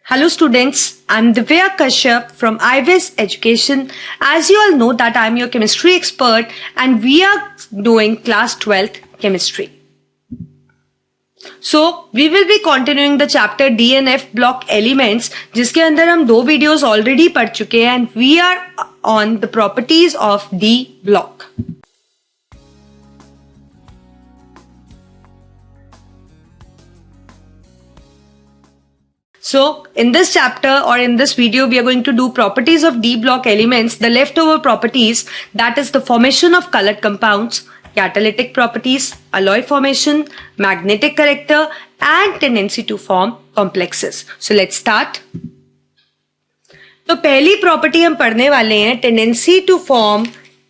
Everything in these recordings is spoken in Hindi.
Hello students, I'm Divya Kashyap from IVES Education. As you all know that I'm your chemistry expert and we are doing class 12th chemistry. So we will be continuing the chapter D and F block elements जिसके अंदर हम 2 videos already पढ़ चुके हैं and we are on the properties of D block. So in this chapter or in this video we are going to do properties of D block elements, the leftover properties, that is the formation of colored compounds, catalytic properties, alloy formation, magnetic character and tendency to form complexes. So let's start. तो पहली प्रॉपर्टी हम पढ़ने वाले हैं tendency to form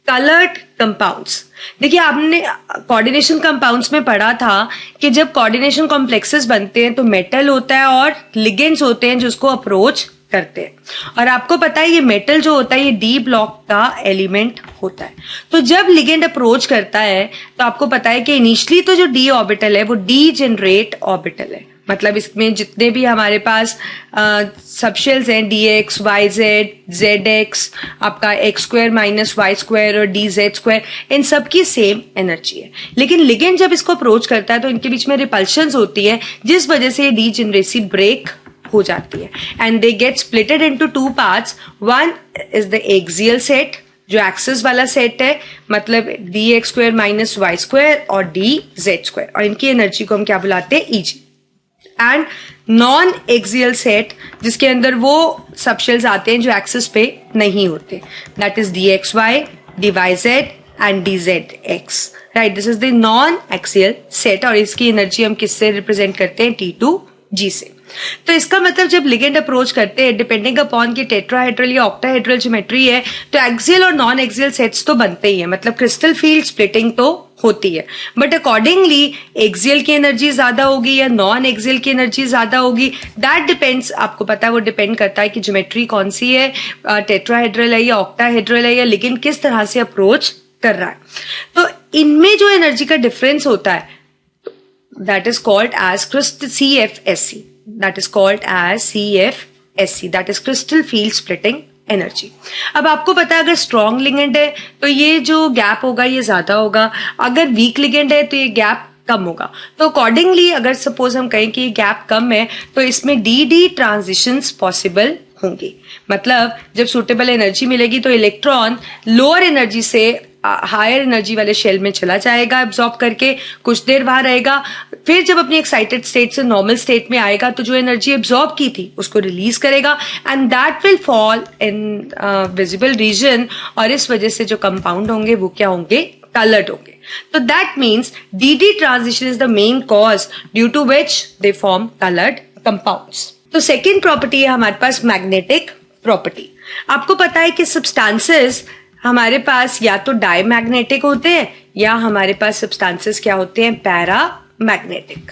coloured compounds. देखिए आपने कोऑर्डिनेशन कंपाउंड्स में पढ़ा था कि जब कोऑर्डिनेशन कॉम्प्लेक्सेस बनते हैं तो मेटल होता है और लिगेंड्स होते हैं जो उसको अप्रोच करते हैं. और आपको पता है ये मेटल जो होता है ये डी ब्लॉक का एलिमेंट होता है. तो जब लिगेंड अप्रोच करता है तो आपको पता है कि इनिशियली तो जो डी ऑर्बिटल है वो डी जनरेट ऑर्बिटल है. मतलब इसमें जितने भी हमारे पास सबशेल्स हैं d x y z z x आपका x square minus Y square और डी जेड स्क्वायर, इन सब की सेम एनर्जी है. लेकिन लिगेंड जब इसको अप्रोच करता है तो इनके बीच में रिपल्शंस होती है जिस वजह से डी जनरेसी ब्रेक हो जाती है and they get splitted into 2 parts. One is the axial set जो एक्सिस वाला सेट है, मतलब D X square minus Y square और डी जेड स्क्वायर, और इनकी एनर्जी को हम क्या बुलाते हैं E G. And non axial set जिसके अंदर वो सबशेल्स आते हैं जो एक्सिस पे नहीं होते, that is D x Y D Y Z and D Z X. Right, this is the non axial set और इसकी एनर्जी हम किससे रिप्रेजेंट करते हैं T2G से. तो इसका मतलब जब लिगेंड अप्रोच करते हैं डिपेंडिंग अपॉन की टेट्राहेड्रल या ऑक्टाहेड्रल ज्योमेट्री है तो एक्सियल और नॉन एक्सियल सेट्स तो बनते ही है, मतलब क्रिस्टल फील्ड स्प्लिटिंग तो होती है. बट अकॉर्डिंगली एक्सियल की एनर्जी ज्यादा होगी या नॉन एक्सियल की एनर्जी ज्यादा होगी, दैट डिपेंड्स. आपको पता है वो डिपेंड करता है कि ज्योमेट्री कौन सी है, टेट्राहेड्रल है या ऑक्टाहेड्रल है या लिगेंड किस तरह से अप्रोच कर रहा है. तो इनमें जो एनर्जी का डिफरेंस होता है that is called as CFSC. That is called as CFSC, that is crystal field splitting energy. अब आपको पता है अगर स्ट्रॉन्ग लिगेंड है तो ये जो गैप होगा ये ज्यादा होगा, अगर वीक लिगेंड है तो ये गैप कम होगा. तो अकॉर्डिंगली अगर सपोज हम कहें कि ये गैप कम है तो इसमें डी ट्रांजिशंस पॉसिबल होंगी. मतलब जब सुटेबल एनर्जी मिलेगी तो इलेक्ट्रॉन लोअर एनर्जी से हायर एनर्जी वाले शेल में चला जाएगा एब्जॉर्ब करके, कुछ देर वहां रहेगा, फिर जब अपनी एक्साइटेड स्टेट से नॉर्मल स्टेट में आएगा तो जो एनर्जी एब्जॉर्ब की थी उसको रिलीज करेगा and that will fall in visible region और इस वजह से जो कंपाउंड होंगे वो क्या होंगे, कलर्ड होंगे. तो that means D transition is the main cause due to which they form coloured compounds. तो सेकेंड प्रॉपर्टी है हमारे पास मैग्नेटिक प्रॉपर्टी. आपको पता है कि सब्सटेंसेस हमारे पास या तो डायमैग्नेटिक होते हैं या हमारे पास सब्सटेंसेस क्या होते हैं, पैरामैग्नेटिक.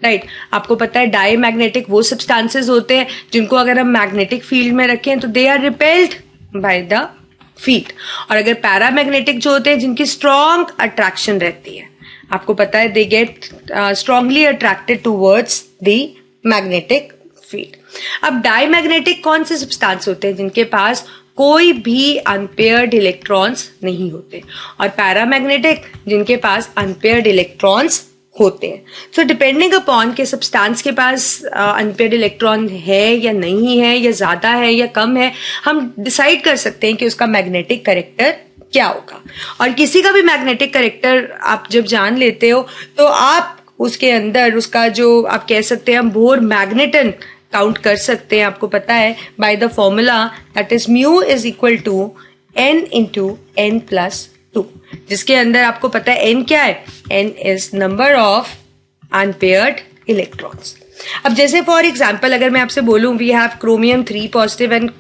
राइट, आपको पता है डायमैग्नेटिक वो सब्सटेंसेस होते हैं जिनको अगर हम मैग्नेटिक फील्ड में रखें तो they are repelled by the field, और अगर पैरामैग्नेटिक जो होते हैं जिनकी स्ट्रॉन्ग अट्रैक्शन रहती है, आपको पता है they get strongly attracted towards the magnetic field. अब डायमैग्नेटिक कौन से सब्सटेंस होते हैं जिनके पास कोई भी अनपेयर्ड इलेक्ट्रॉन्स नहीं होते, और पैरामैग्नेटिक जिनके पास अनपेयर्ड इलेक्ट्रॉन्स होते हैं. सो डिपेंडिंग अपॉन के सब्सटेंस के पास अनपेयर्ड इलेक्ट्रॉन है या नहीं है या ज्यादा है या कम है, हम डिसाइड कर सकते हैं कि उसका मैग्नेटिक कैरेक्टर क्या होगा. और किसी का भी मैग्नेटिक कैरेक्टर आप जब जान लेते हो तो आप उसके अंदर उसका जो आप कह सकते हैं हम बोर मैग्नेटन काउंट कर सकते हैं. आपको पता है by the formula that is mu is equal to n into n plus 2, जिसके अंदर आपको पता है n क्या है, n is number of unpaired electrons. अब जैसे फॉर एग्जाम्पल अगर मैं आपसे बोलूं we have chromium 3 positive and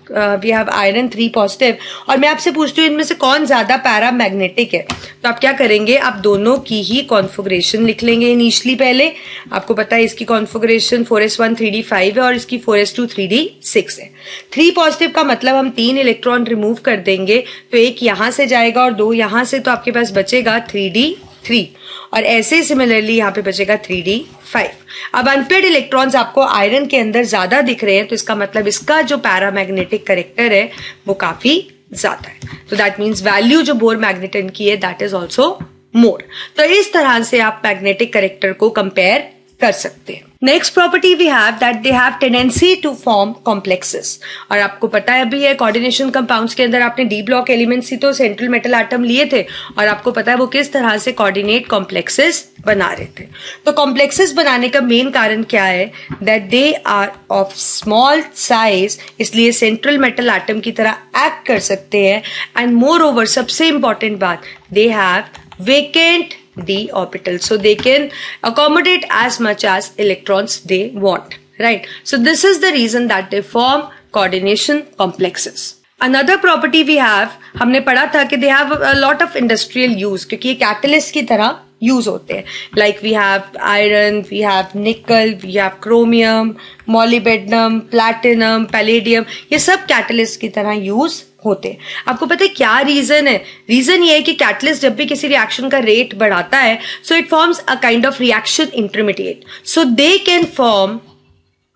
we have iron 3 positive, और मैं आपसे पूछती हूँ इनमें से कौन ज्यादा पैरामैग्नेटिक है, तो आप क्या करेंगे, आप दोनों की ही कॉन्फ़िगरेशन लिख लेंगे इनिशियली. पहले आपको पता है इसकी कॉन्फ़िगरेशन 4s1 3d5 है और इसकी 4s2 3d6 है. 3 पॉजिटिव का मतलब हम 3 इलेक्ट्रॉन रिमूव कर देंगे तो एक यहां से जाएगा और 2 यहां से, तो आपके पास बचेगा 3d 3 और ऐसे ही सिमिलरली यहाँ पे बचेगा 3d5। अब अनपेयर्ड इलेक्ट्रॉन्स आपको आयरन के अंदर ज्यादा दिख रहे हैं, तो इसका मतलब इसका जो पैरामैग्नेटिक करेक्टर है वो काफी ज्यादा है, तो दैट मीन्स वैल्यू जो बोर मैग्नेटन की है दैट इज ऑल्सो मोर। तो इस तरह से आप मैग्नेटिक करेक्टर को कंपेयर कर सकते हैं। Next property we have that they have tendency to form complexes. और आपको पता है अभी है कोऑर्डिनेशन कंपाउंड्स के अंदर आपने डी ब्लॉक एलिमेंट्स ही तो सेंट्रल मेटल एटम लिए थे और आपको पता है वो किस तरह से कोऑर्डिनेट कॉम्प्लेक्सेस बना रहे थे। तो कॉम्प्लेक्सेस बनाने का मेन कारण क्या है, that they are of small size, इसलिए सेंट्रल मेटल एटम की तरह एक्ट कर सकते हैं। एंड मोर ओवर सबसे इंपॉर्टेंट बात, they have vacant d orbital, so they can accommodate as much as electrons they want, right? So this is the reason that they form coordination complexes. Another property we have, हमने पढ़ा था कि they have a lot of industrial use, क्योंकि ये कैटलिस्ट की तरह यूज होते हैं। Like we have iron, we have nickel, we have chromium, molybdenum, platinum, palladium, ये सब कैटलिस्ट की तरह यूज होते हैं। आपको पता है क्या रीजन है? रीजन ये है कि कैटलिस्ट जब भी किसी रिएक्शन का रेट बढ़ाता है, so it forms a kind of reaction intermediate, so they can form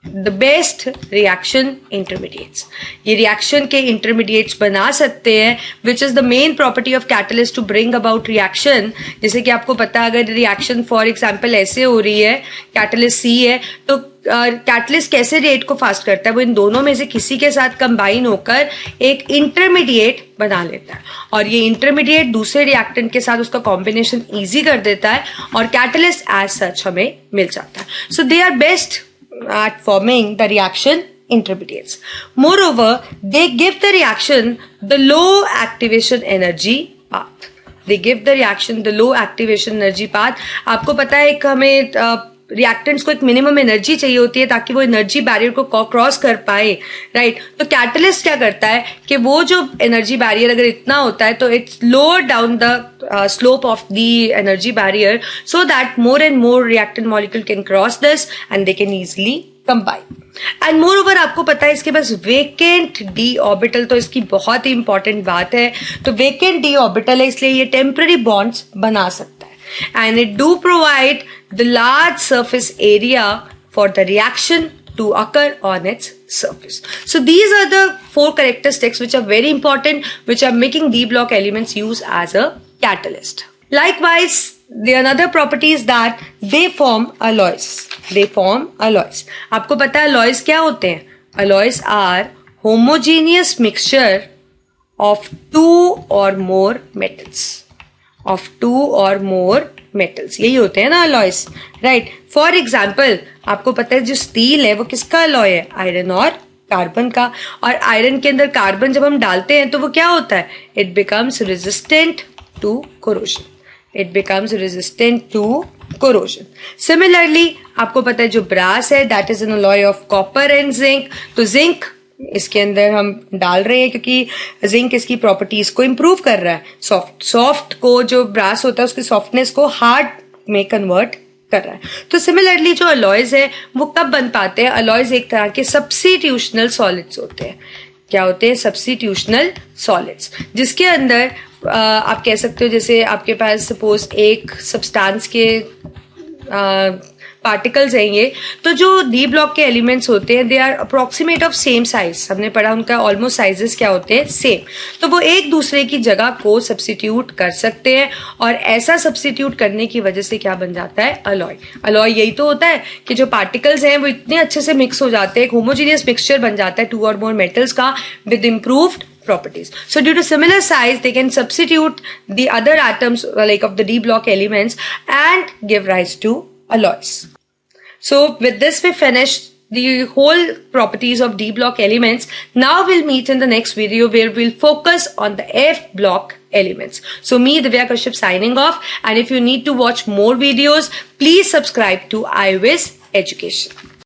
the best reaction intermediates. ये रिएक्शन के इंटरमीडिएट्स बना सकते हैं, which is the main property of catalyst to bring about reaction. जैसे कि आपको पता है अगर रिएक्शन फॉर एग्जांपल ऐसे हो रही है, कैटलिस्ट सी है, तो कैटलिस्ट कैसे रेट को फास्ट करता है, वो इन दोनों में से किसी के साथ कंबाइन होकर एक इंटरमीडिएट बना लेता है और ये इंटरमीडिएट दूसरे रिएक्टेंट के साथ उसका कॉम्बिनेशन इजी कर देता है और कैटलिस्ट एज सच हमें मिल जाता है। So they are best at forming the reaction intermediates. Moreover, they give the reaction the low activation energy path. They give the reaction the low activation energy path. आपको पता है एक हमें रिएक्टेंट्स को एक मिनिमम एनर्जी चाहिए होती है ताकि वो एनर्जी बैरियर को क्रॉस कर पाए, राइट? तो कैटलिस्ट क्या करता है कि वो जो एनर्जी बैरियर अगर इतना होता है तो it's lower down the slope of the energy barrier so that more and more reactant molecule can cross this and they can easily combine. And more over आपको पता है इसके पास वेकेंट डी ऑर्बिटल, तो इसकी बहुत ही इंपॉर्टेंट बात है। तो वेकेंट डी ऑर्बिटल है इसलिए ये टेम्पररी बॉन्ड्स बना सकता है and it do provide the large surface area for the reaction to occur on its surface. So these are the 4 characteristics which are very important, which are making D block elements use as a catalyst. Likewise, the another property is that they form alloys. They form alloys. आपको पता है alloys क्या होते हैं? Alloys are homogeneous mixture of 2 or more metals. Of 2 or more metals, यही होते हैं ना alloys, right? For example, आपको पता है जो स्टील है वो किसका alloy है? आयरन और कार्बन का। और आयरन के अंदर कार्बन जब हम डालते हैं तो वो क्या होता है? It becomes resistant to corrosion. It becomes resistant to corrosion. Similarly, आपको पता है जो ब्रास है that is an alloy of copper and zinc. तो जिंक इसके अंदर हम डाल रहे हैं क्योंकि जिंक इसकी प्रॉपर्टीज को इंप्रूव कर रहा है। सॉफ्ट को जो ब्रास होता है उसकी सॉफ्टनेस को हार्ड में कन्वर्ट कर रहा है। तो सिमिलरली जो अलॉयज है वो कब बन पाते हैं? अलॉयज एक तरह के सब्स्टिट्यूशनल सॉलिड्स होते हैं। क्या होते हैं? सब्स्टिट्यूशनल सॉलिड्स, जिसके अंदर आप कह सकते हो जैसे आपके पास सपोज एक सब्सटेंस के पार्टिकल्स हैं ये, तो जो डी ब्लॉक के एलिमेंट्स होते हैं they are approximate of same size. हमने पढ़ा उनका ऑलमोस्ट साइजेस क्या होते हैं? सेम। तो वो एक दूसरे की जगह को सब्स्टिट्यूट कर सकते हैं और ऐसा सब्स्टिट्यूट करने की वजह से क्या बन जाता है? अलॉय। अलॉय यही तो होता है कि जो पार्टिकल्स हैं वो इतने अच्छे से मिक्स हो जाते हैं, एक होमोजीनियस मिक्सचर बन जाता है 2 और मोर मेटल्स का with improved properties. So due to similar size, they can substitute the other atoms like of the D block elements and give rise to alloys. So with this we finished the whole properties of D block elements. Now we'll meet in the next video where we'll focus on the F block elements. So me, Divya Kashyap, signing off. And if you need to watch more videos, please subscribe to iWiz Education.